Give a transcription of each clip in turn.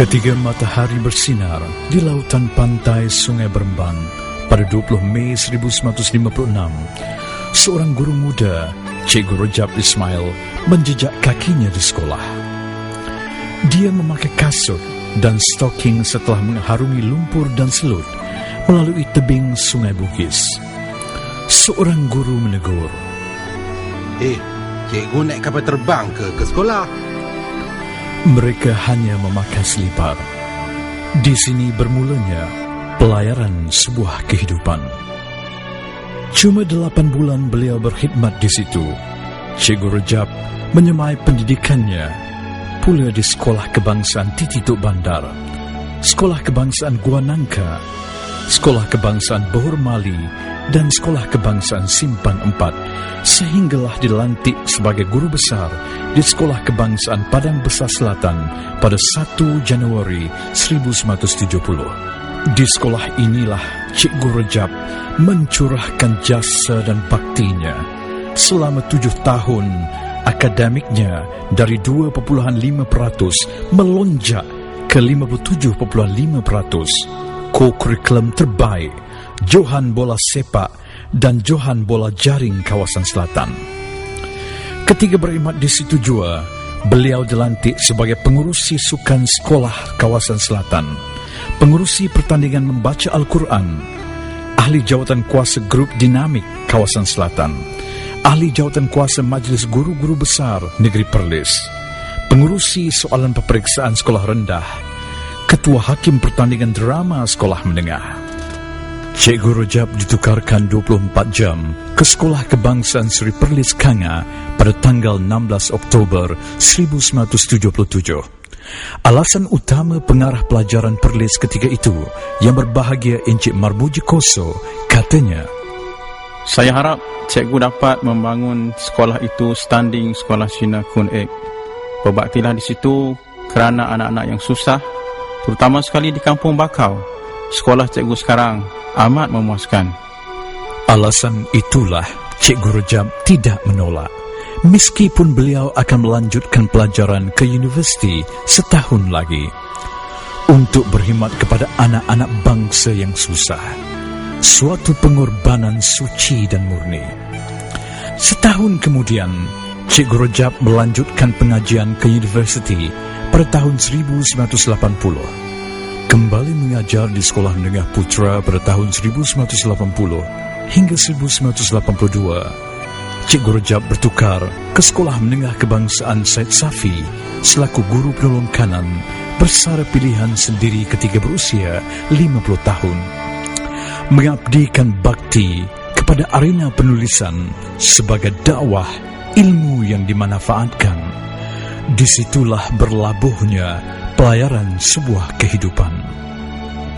Ketika matahari bersinar di lautan pantai Sungai Berembang pada 20 Mei 1956, seorang guru muda, Cikgu Rajab Ismail, menjejak kakinya di sekolah. Dia memakai kasut dan stoking setelah mengharungi lumpur dan selut melalui tebing Sungai Bugis. Seorang guru menegur, cikgu naik kapal terbang ke sekolah? Mereka hanya memakai selipar. Di sini bermulanya pelayaran sebuah kehidupan. Cuma 8 bulan beliau berkhidmat di situ. Cikgu Rajab menyemai pendidikannya pula di Sekolah Kebangsaan Titi Tok Bandar, Sekolah Kebangsaan Gua Nangka, Sekolah Kebangsaan Bohor Mali, dan Sekolah Kebangsaan Simpang 4, sehinggalah dilantik sebagai guru besar di Sekolah Kebangsaan Padang Besar Selatan pada 1 Januari 1970. Di sekolah inilah Cikgu Rajab mencurahkan jasa dan baktinya. Selama 7 tahun, akademiknya dari 2,5% melonjak ke 57,5%. Ko-kurikulum terbaik, Johan Bola Sepak dan Johan Bola Jaring Kawasan Selatan. Ketika berkhidmat di situ juga, beliau dilantik sebagai pengurusi sukan sekolah Kawasan Selatan, pengurusi pertandingan membaca Al-Quran, ahli jawatan kuasa grup dinamik Kawasan Selatan, ahli jawatan kuasa Majlis Guru-Guru Besar Negeri Perlis, pengurusi soalan peperiksaan sekolah rendah, ketua hakim pertandingan drama sekolah menengah. Cikgu Rajab ditukarkan 24 jam ke Sekolah Kebangsaan Seri Perlis Kanga pada tanggal 16 Oktober 1977. Alasan utama pengarah pelajaran Perlis ketika itu yang berbahagia Encik Marmuji Koso, katanya, "Saya harap cikgu dapat membangun sekolah itu standing sekolah Cina Kun Ek. Berbaktilah di situ kerana anak-anak yang susah, terutama sekali di Kampung Bakau. Sekolah cikgu sekarang amat memuaskan." Alasan itulah Cikgu Rajab tidak menolak, meskipun beliau akan melanjutkan pelajaran ke universiti setahun lagi untuk berkhidmat kepada anak-anak bangsa yang susah. Suatu pengorbanan suci dan murni. Setahun kemudian, Cikgu Rajab melanjutkan pengajian ke universiti pada tahun 1980. Kembali mengajar di Sekolah Menengah Putra pada tahun 1980 hingga 1982. Cikgu Rajab bertukar ke Sekolah Menengah Kebangsaan Said Safi selaku guru penolong kanan bersara pilihan sendiri ketika berusia 50 tahun. Mengabdikan bakti kepada arena penulisan sebagai dakwah ilmu yang dimanfaatkan. Disitulah berlabuhnya pelayaran sebuah kehidupan.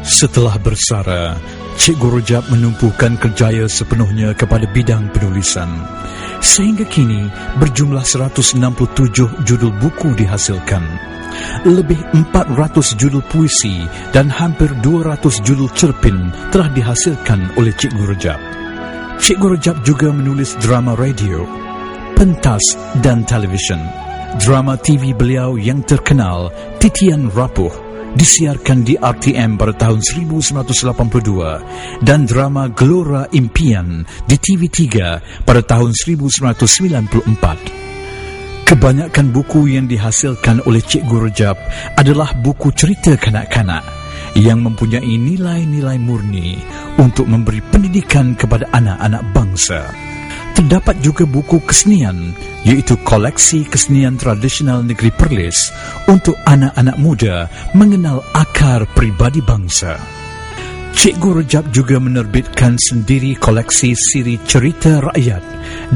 Setelah bersara, Cikgu Rajab menumpukan kerjaya sepenuhnya kepada bidang penulisan. Sehingga kini berjumlah 167 judul buku dihasilkan. Lebih 400 judul puisi dan hampir 200 judul cerpen telah dihasilkan oleh Cikgu Rajab. Cikgu Rajab juga menulis drama radio, pentas dan televisyen. Drama TV beliau yang terkenal, Titian Rapuh, disiarkan di RTM pada tahun 1982 dan drama Gelora Impian di TV3 pada tahun 1994. Kebanyakan buku yang dihasilkan oleh Cikgu Rajab adalah buku cerita kanak-kanak yang mempunyai nilai-nilai murni untuk memberi pendidikan kepada anak-anak bangsa. Terdapat juga buku kesenian, iaitu koleksi kesenian tradisional negeri Perlis untuk anak-anak muda mengenal akar pribadi bangsa. Cikgu Rajab juga menerbitkan sendiri koleksi siri cerita rakyat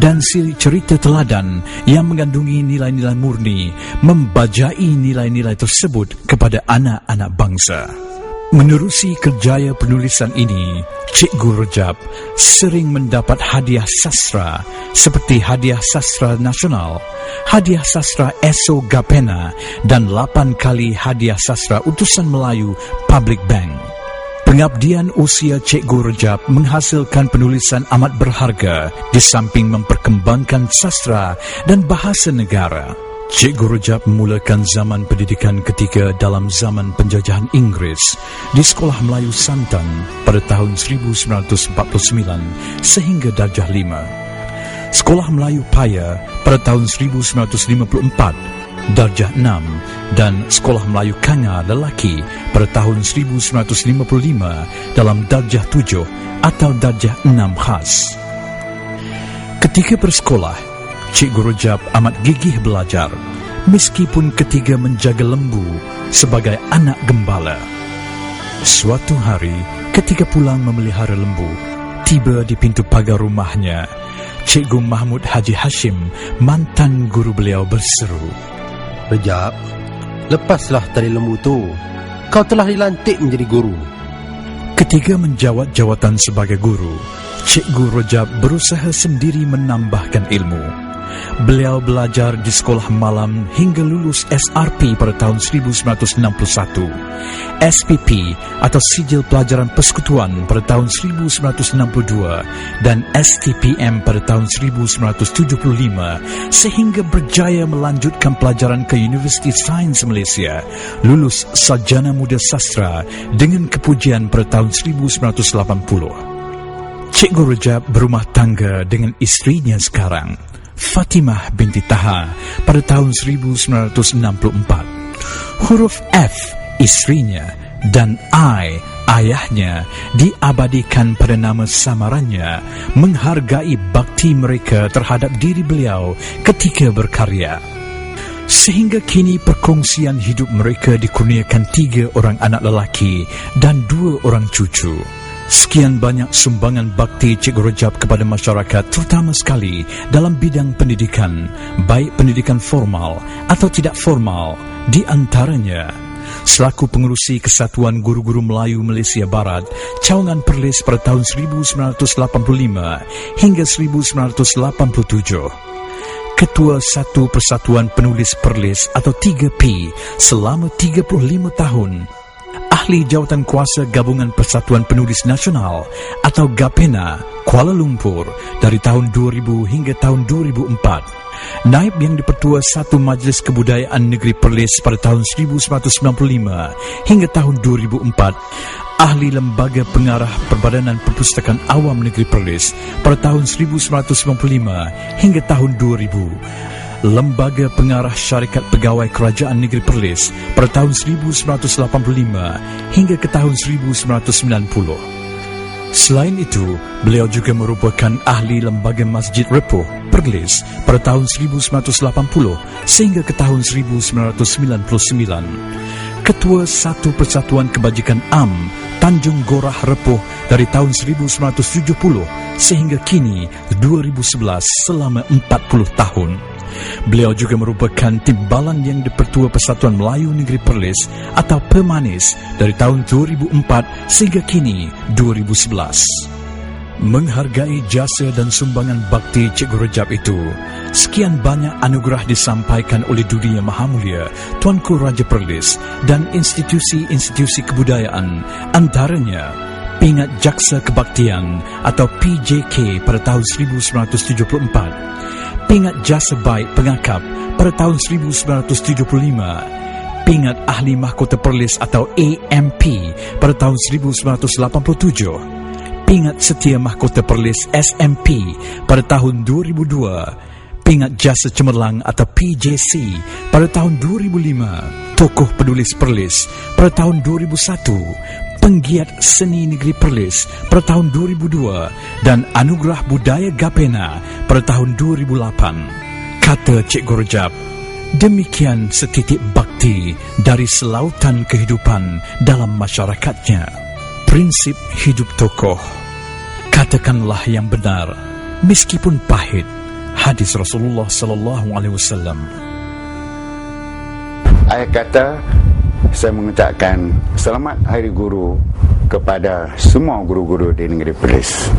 dan siri cerita teladan yang mengandungi nilai-nilai murni, membajai nilai-nilai tersebut kepada anak-anak bangsa. Menerusi kerjaya penulisan ini, Cikgu Rajab sering mendapat hadiah sastra seperti Hadiah Sastra Nasional, Hadiah Sastra Esso Gapena dan 8 kali Hadiah Sastra Utusan Melayu Public Bank. Pengabdian usia Cikgu Rajab menghasilkan penulisan amat berharga di samping memperkembangkan sastra dan bahasa negara. Cikgu Rejab memulakan zaman pendidikan ketika dalam zaman penjajahan Inggeris di Sekolah Melayu Santan pada tahun 1949 sehingga darjah 5. Sekolah Melayu Paya pada tahun 1954 darjah 6 dan Sekolah Melayu Kanga Lelaki pada tahun 1955 dalam darjah 7 atau darjah 6 khas. Ketika bersekolah, Cikgu Rejab amat gigih belajar, meskipun ketiga menjaga lembu sebagai anak gembala. Suatu hari, ketika pulang memelihara lembu, tiba di pintu pagar rumahnya, Cikgu Mahmud Haji Hashim, mantan guru beliau, berseru, Rejab, lepaslah tali lembu tu. Kau telah dilantik menjadi guru. Ketika menjawat jawatan sebagai guru, Cikgu Rejab berusaha sendiri menambahkan ilmu. Beliau belajar di sekolah malam hingga lulus SRP pada tahun 1961, SPP atau Sijil Pelajaran Persekutuan pada tahun 1962 dan STPM pada tahun 1975 sehingga berjaya melanjutkan pelajaran ke Universiti Sains Malaysia, lulus Sarjana Muda Sastra dengan kepujian pada tahun 1980. Cikgu Rejab berumah tangga dengan isterinya sekarang, Fatimah binti Taha, pada tahun 1964. Huruf F, isterinya, dan I, ayahnya, diabadikan pada nama samarannya, menghargai bakti mereka terhadap diri beliau ketika berkarya. Sehingga kini perkongsian hidup mereka dikurniakan 3 orang anak lelaki dan 2 orang cucu. Sekian banyak sumbangan bakti Cikgu Rejab kepada masyarakat, terutama sekali dalam bidang pendidikan, baik pendidikan formal atau tidak formal. Di antaranya, selaku pengerusi Kesatuan Guru-Guru Melayu Malaysia Barat, Cawangan Perlis pada tahun 1985 hingga 1987. Ketua Satu Persatuan Penulis Perlis atau 3P selama 35 tahun. Ahli Jawatan Kuasa Gabungan Persatuan Penulis Nasional atau GAPENA, Kuala Lumpur dari tahun 2000 hingga tahun 2004. Naib yang dipertua Satu Majlis Kebudayaan Negeri Perlis pada tahun 1995 hingga tahun 2004. Ahli Lembaga Pengarah Perbadanan Perpustakaan Awam Negeri Perlis pada tahun 1995 hingga tahun 2000. Lembaga Pengarah Syarikat Pegawai Kerajaan Negeri Perlis pada tahun 1985 hingga ke tahun 1990. Selain itu, beliau juga merupakan ahli Lembaga Masjid Repoh Perlis pada tahun 1980 sehingga ke tahun 1999. Ketua Satu Persatuan Kebajikan Am Tanjung Gorah Repoh dari tahun 1970 sehingga kini 2011 selama 40 tahun. Beliau juga merupakan timbalan yang dipertua Persatuan Melayu Negeri Perlis atau Pemanis dari tahun 2004 sehingga kini 2011. Menghargai jasa dan sumbangan bakti Cikgu Rejab itu, sekian banyak anugerah disampaikan oleh Dunia Maha Mulia Tuanku Raja Perlis dan institusi-institusi kebudayaan, antaranya Pingat Jaksa Kebaktian atau PJK pada tahun 1974, Pingat Jasa Baik Pengakap pada tahun 1975, Pingat Ahli Mahkota Perlis atau AMP pada tahun 1987, Pingat Setia Mahkota Perlis SMP pada tahun 2002, Pingat Jasa Cemerlang atau PJC pada tahun 2005, Tokoh Penulis Perlis pada tahun 2001, Penggiat Seni Negeri Perlis pada tahun 2002 dan Anugerah Budaya GAPENA pada tahun 2008. Kata Cikgu Rejab, demikian setitik bakti dari selautan kehidupan dalam masyarakatnya. Prinsip hidup tokoh, katakanlah yang benar meskipun pahit. Hadis Rasulullah sallallahu alaihi wasallam. Ayat kata, saya mengucapkan selamat Hari Guru kepada semua guru-guru di negeri Perlis.